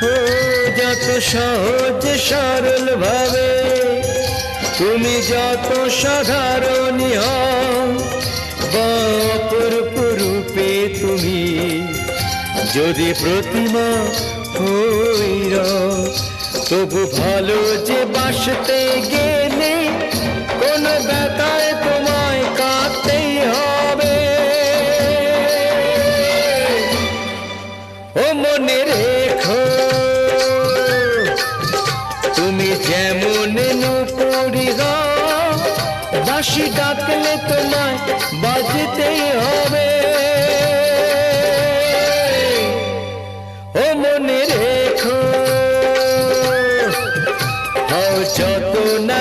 ও যত সহজ সরল ভাবে তুমি যত সাধারণ হও বা অপরূপ রূপে তুমি যদি প্রতিমা হইর, তবু ভালো যে বাসতে গেলে কোন ব্যথায় তোমায় কাঁদতেই হবে। ও মনে রেখো তুমি যেমন নুপুরি গাও, বাঁশি ডাকলে তোমায় বাজতেই হবে। ও মনে রেখো হও যত না